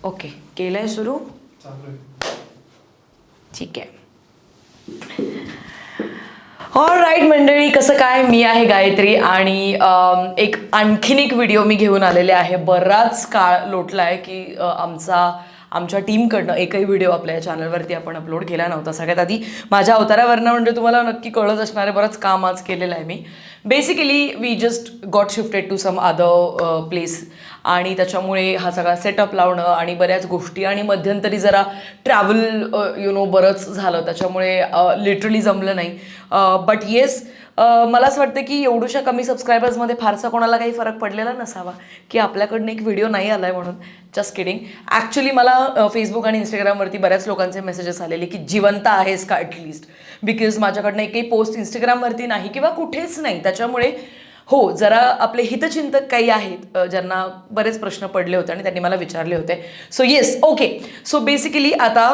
Okay, केलंय सुरू. चालू आहे. ठीक आहे. ऑलराईट मंडळी, कसं काय, मी आहे गायत्री आणि एक आणखीन एक व्हिडिओ मी घेऊन आलेले आहे. बराच काळ लोटला आहे की आमच्या टीमकडनं एकही व्हिडिओ आपल्या या चॅनलवरती आपण अपलोड केला नव्हता. सगळ्यात आधी माझ्या अवतारावरनं म्हणजे तुम्हाला नक्की कळत असणार आहे, बरंच काम आज केलेलं आहे मी. Basically we just got shifted to some other place आणि त्याच्यामुळे हा सगळा सेटअप लावणं आणि बऱ्याच गोष्टी आणि मध्यंतरी जरा ट्रॅव्हल बरंच झालं, त्याच्यामुळे लिटरली जमलं नाही. बट येस, मला असं वाटतं की एवढ्याशा कमी सबस्क्रायबर्समध्ये फारसा कोणाला काही फरक पडलेला नसावा की आपल्याकडनं एक व्हिडिओ नाही आला आहे म्हणून. Just kidding. ॲक्च्युली मला फेसबुक आणि इंस्टाग्रामवरती बऱ्याच लोकांचे मेसेजेस आलेले की जिवंत आहेस का ॲटलिस्ट, बिकॉज माझ्याकडनं एकही पोस्ट इंस्टाग्रामवरती नाही किंवा कुठेच नाही. त्याच्यामुळे हो, जरा आपले हितचिंतक काही आहेत ज्यांना बरेच प्रश्न पडले होते आणि त्यांनी मला विचारले होते. So yes, okay. So basically आता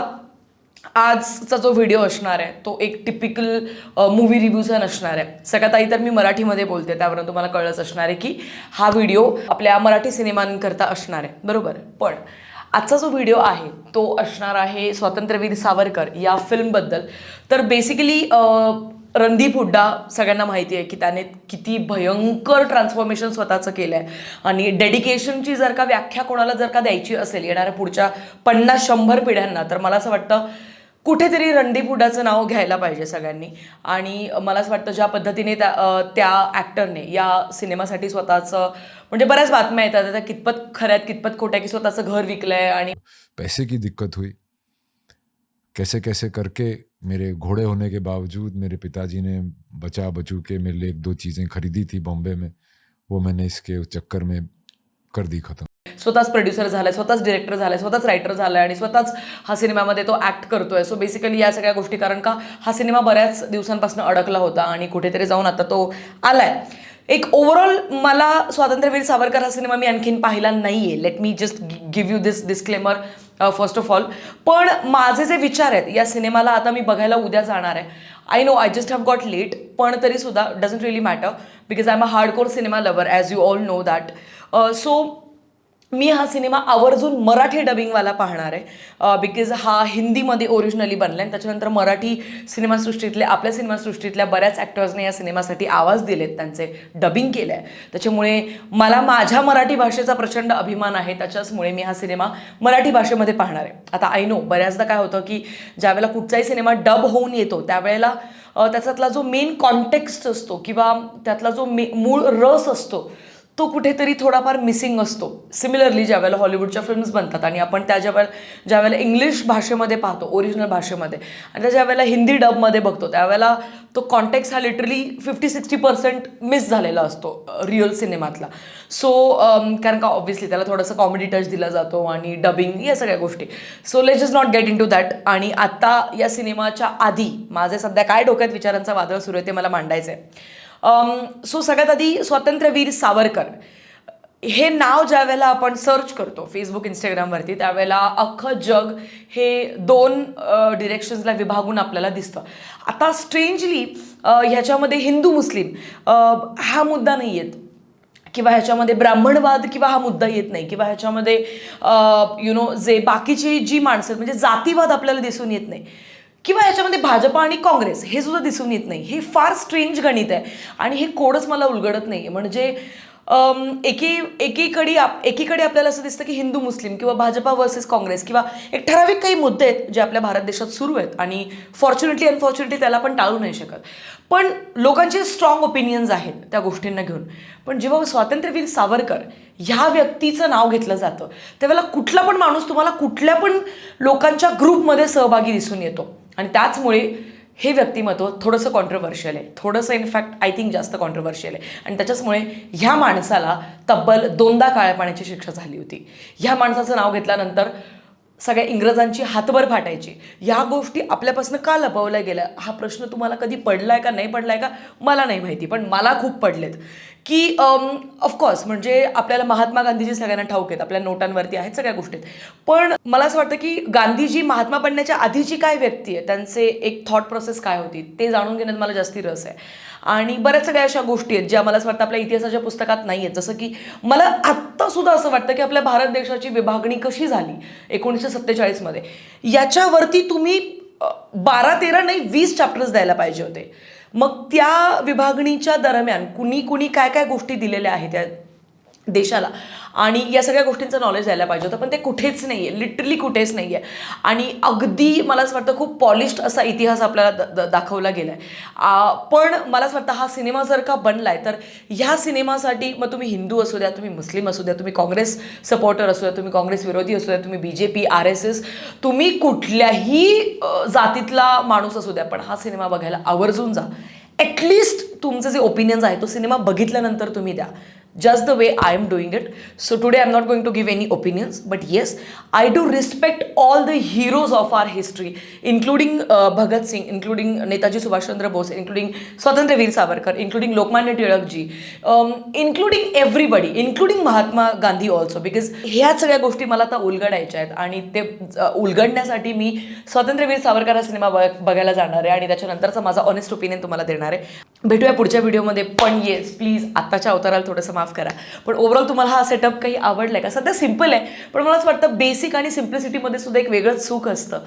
आजचा जो व्हिडिओ असणार आहे तो एक टिपिकल मूवी रिव्ह्यूचा नसणार आहे. सगळ्यात आधी तर मी मराठीमध्ये बोलते, त्यावरून तुम्हाला कळलंच असणार आहे की हा व्हिडिओ आपल्या मराठी सिनेमांकरता असणार आहे, बरोबर. पण आजचा जो व्हिडिओ आहे तो असणार आहे स्वातंत्र्यवीर सावरकर या फिल्मबद्दल. तर बेसिकली रणदीप हुड्डा सगळ्यांना माहिती आहे की त्याने किती भयंकर ट्रान्सफॉर्मेशन स्वतःचं केलं आहे आणि डेडिकेशनची जर का व्याख्या कोणाला जर का द्यायची असेल येणाऱ्या पुढच्या 50-100 पिढ्यांना, तर मला असं वाटतं कुठेतरी रणदीप हुड्डाचं नाव घ्यायला पाहिजे सगळ्यांनी. आणि मला असं वाटतं ज्या पद्धतीने त्या ॲक्टरने या सिनेमासाठी स्वतःचं, म्हणजे बऱ्याच बातम्या येतात त्या कितपत खऱ्यात कितपत खोट्या, की स्वतःचं घर विकलं आहे आणि पैसे की दिक्कत हुई, कैसे कैसे करके मेरे घोड़े होने के बावजूद मेरे पिताजी ने बचा बचू के मेरे लिए 1-2 चीज़ें खरीदी थी बॉम्बे में, वो मैंने इसके चक्कर में कर दी ख़त्म. स्वतःच प्रोड्युसर झालाय, स्वतःच डिरेक्टर झालाय, स्वतःच रायटर झालाय आणि स्वतःच हा सिनेमामध्ये तो ॲक्ट करतोय. सो बेसिकली या सगळ्या गोष्टी, कारण का हा सिनेमा बऱ्याच दिवसांपासून अडकला होता आणि कुठेतरी जाऊन आता तो आलाय. एक ओव्हरऑल मला स्वातंत्र्यवीर सावरकर हा सिनेमा मी आणखीन पाहिला नाही आहे. Let me just give you this disclaimer first of all. पण माझे जे विचार आहेत या सिनेमाला, आता मी बघायला उद्या जाणार आहे. I know I just have got late, पण तरीसुद्धा doesn't really matter because I am a hardcore cinema lover as you all know that. So मी हा सिनेमा आवर्जून मराठी डबिंगवाला पाहणार आहे बिकॉज हा हिंदीमध्ये ओरिजिनली बनला आहे. त्याच्यानंतर मराठी सिनेमासृष्टीतल्या, आपल्या सिनेमासृष्टीतल्या बऱ्याच ॲक्टर्सने या सिनेमासाठी आवाज दिलेत, त्यांचे डबिंग केलं आहे. त्याच्यामुळे मला माझ्या मराठी भाषेचा प्रचंड अभिमान आहे. त्याच्याचमुळे मी हा सिनेमा मराठी भाषेमध्ये पाहणार आहे. आता आय नो बऱ्याचदा काय होतं की ज्यावेळेला कुठचाही सिनेमा डब होऊन येतो त्यावेळेला त्याच्यातला जो मेन कॉन्टेक्स्ट असतो किंवा त्यातला जो मूळ रस असतो तो कुठेतरी थोडाफार मिसिंग असतो. सिमिलरली ज्यावेळेला हॉलिवूडच्या फिल्म्स बनतात आणि आपण ज्यावेळेला इंग्लिश भाषेमध्ये पाहतो, ओरिजिनल भाषेमध्ये, आणि त्या ज्यावेळेला हिंदी डबमध्ये बघतो त्यावेळेला तो कॉन्टेक्स्ट हा लिटरली 50-60% मिस झालेला असतो रिअल सिनेमातला. सो कारण का ऑब्व्हियसली त्याला थोडंसं कॉमेडी टच दिला जातो आणि डबिंग या सगळ्या गोष्टी. So let's just not get into that. आणि आता या सिनेमाच्या आधी माझे सध्या काय डोक्यात विचारांचा वादळ सुरू आहे ते मला मांडायचं आहे. सो सगळ्यात आधी स्वातंत्र्यवीर सावरकर हे नाव ज्यावेळेला आपण सर्च करतो फेसबुक इंस्टाग्रामवरती त्यावेळेला अख्खं जग हे 2 डिरेक्शन्सला विभागून आपल्याला दिसतं. आता स्ट्रेंजली ह्याच्यामध्ये हिंदू मुस्लिम हा मुद्दा नाही येत किंवा ह्याच्यामध्ये ब्राह्मणवाद किंवा हा मुद्दा येत नाही किंवा ह्याच्यामध्ये जे बाकीची जी माणसं म्हणजे जातीवाद आपल्याला दिसून येत नाही किंवा ह्याच्यामध्ये भाजपा आणि काँग्रेस हे सुद्धा दिसून येत नाही. हे फार स्ट्रेंज गणित आहे आणि हे कोडच मला उलगडत नाही. म्हणजे एकीकडे आपल्याला असं दिसतं की हिंदू मुस्लिम किंवा भाजपा वर्सेस काँग्रेस किंवा एक ठराविक काही मुद्दे आहेत जे आपल्या भारत देशात सुरू आहेत आणि फॉर्च्युनेटली अनफॉर्च्युनेटली त्याला आपण टाळू नाही शकत. पण लोकांचे स्ट्रॉंग ओपिनियन्स आहेत त्या गोष्टींना घेऊन. पण जेव्हा स्वातंत्र्यवीर सावरकर ह्या व्यक्तीचं नाव घेतलं जातं त्यावेळेला कुठला पण माणूस तुम्हाला कुठल्या पण लोकांच्या ग्रुपमध्ये सहभागी दिसून येतो आणि त्याचमुळे हे व्यक्तिमत्व थोडंसं कॉन्ट्रोवर्शियल आहे, थोडंसं इनफॅक्ट आय थिंक जास्त कॉन्ट्रोवर्शियल आहे. आणि त्याच्याचमुळे ह्या माणसाला तब्बल 2दा काळ्या पाण्याची शिक्षा झाली होती. ह्या माणसाचं नाव घेतल्यानंतर सगळ्या इंग्रजांची हातभर फाटायची. ह्या गोष्टी आपल्यापासून का लपवल्या गेल्या हा प्रश्न तुम्हाला कधी पडलाय का नाही पडलाय का मला नाही माहिती, पण मला खूप पडलेत की ऑफकोर्स म्हणजे आपल्याला महात्मा गांधीजी सगळ्यांना ठाऊक आहेत, आपल्या नोटांवरती आहेत सगळ्या गोष्टी आहेत. पण मला असं वाटतं की गांधीजी महात्मा बनण्याच्या आधीची काय व्यक्ती आहे, त्यांचे एक थॉट प्रोसेस काय होती ते जाणून घेण्यात मला जास्ती रस आहे. आणि बऱ्याच सगळ्या अशा गोष्टी आहेत ज्या मला असं वाटतं आपल्या इतिहासाच्या पुस्तकात नाही आहेत. जसं की मला आत्तासुद्धा असं वाटतं की आपल्या भारत देशाची विभागणी कशी झाली 1947मध्ये, याच्यावरती तुम्ही 12-13 नाही 20 चॅप्टर्स द्यायला पाहिजे होते. मग त्या विभागणीच्या दरम्यान कुणी कुणी काय काय गोष्टी दिलेल्या आहेत त्या देशाला आणि या सगळ्या गोष्टींचं नॉलेज द्यायला पाहिजे होतं, पण ते कुठेच नाही आहे, लिटरली कुठेच नाही आहे. आणि अगदी मला असं वाटतं खूप पॉलिश्ड असा इतिहास आपल्याला दाखवला गेला आहे. पण मला असं वाटतं हा सिनेमा जर का बनला आहे तर ह्या सिनेमासाठी मग तुम्ही हिंदू असू द्या, तुम्ही मुस्लिम असू द्या, तुम्ही काँग्रेस सपोर्टर असू द्या, तुम्ही काँग्रेस विरोधी असू द्या, तुम्ही BJP RSS, तुम्ही कुठल्याही जातीतला माणूस असू द्या, पण हा सिनेमा बघायला आवर्जून जा. ॲटलिस्ट तुमचे जे ओपिनियन्स आहे तो सिनेमा बघितल्यानंतर तुम्ही द्या. Just the way I am doing it. So today I'm not going to give any opinions, but yes, I do respect all the heroes of our history, including Bhagat Singh, including Netaji Subhash Chandra Bose, including Swatantraveer Savarkar, including Lokmanya Tilak ji, including everybody, including Mahatma Gandhi also, because ह्या सगळ्या गोष्टी मला आता उलगडायच्या आहेत आणि ते उलगडण्यासाठी मी स्वातंत्र्यवीर सावरकर हा सिनेमा बघायला जाणार आहे आणि त्याच्यानंतरचा माझा ऑनेस्ट ओपिनियन तुम्हाला देणार आहे. भेटूया पुढच्या व्हिडिओमध्ये. पण येस प्लीज आत्ताच्या अवताराला थोडंसं माफ करा, पण ओव्हरऑल तुम्हाला हा सेटअप काही आवडला का? सध्या सिम्पल आहे, पण मला असं वाटतं बेसिक आणि सिम्प्लिसिटीमध्ये सुद्धा एक वेगळंच सुख असतं.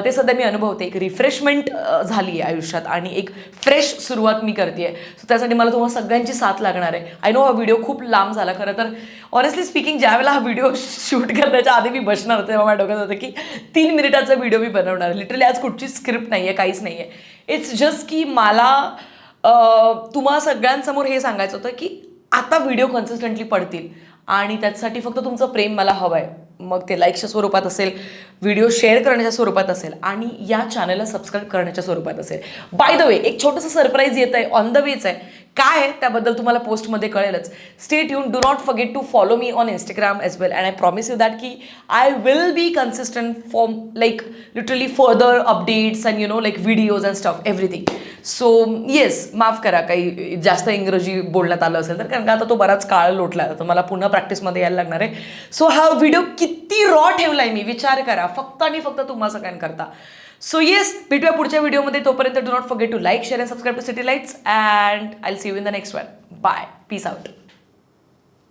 ते सध्या मी अनुभवते. एक रिफ्रेशमेंट झाली आहे आयुष्यात आणि एक फ्रेश सुरुवात मी करते. सो त्यासाठी मला तुम्हाला सगळ्यांची साथ लागणार आहे. आय नो हा व्हिडिओ खूप लांब झाला. खरं तर ऑनेस्टली स्पीकिंग ज्यावेळेला हा व्हिडिओ शूट करण्याच्या आधी मी बसणार होते, तेव्हा माझ्या डोक्यात होतं की 3 मिनिटाचा व्हिडिओ मी बनवणार. लिटरली आज कुठची स्क्रिप्ट नाही आहे, काहीच नाही आहे. इट्स जस्ट की मला तुम्हा सगळ्यांसमोर हे सांगायचं होतं की आता व्हिडिओ कन्सिस्टंटली पडतील आणि त्यासाठी फक्त तुमचं प्रेम मला हवं आहे. मग ते लाईक्सच्या स्वरूपात असेल, व्हिडिओ शेअर करण्याच्या स्वरूपात असेल आणि या चॅनलला सबस्क्राईब करण्याच्या स्वरूपात असेल. बाय द वे एक छोटंसं सरप्राईज येत आहे, ऑन द वेच आहे. काय आहे त्याबद्दल तुम्हाला पोस्टमध्ये कळेलच. Stay tuned. Do not forget to follow me on Instagram as well, and I promise you that की I will be consistent for like literally further updates and like videos and stuff everything. So yes, माफ करा काही जास्त इंग्रजी बोलण्यात आलं असेल तर, कारण का आता तो बराच काळ लोटला, तर मला पुन्हा प्रॅक्टिसमध्ये यायला लागणार आहे. सो हा व्हिडिओ किती रॉ ठेवलाय मी विचार करा, फक्त आणि फक्त तुम्हा सगळ्यांकरता. सो येस, भेटूया पुढच्या व्हिडिओमध्ये. तोपर्यंत do not forget to like, share and subscribe to city lights, and I will see you in the next one. Bye, peace out.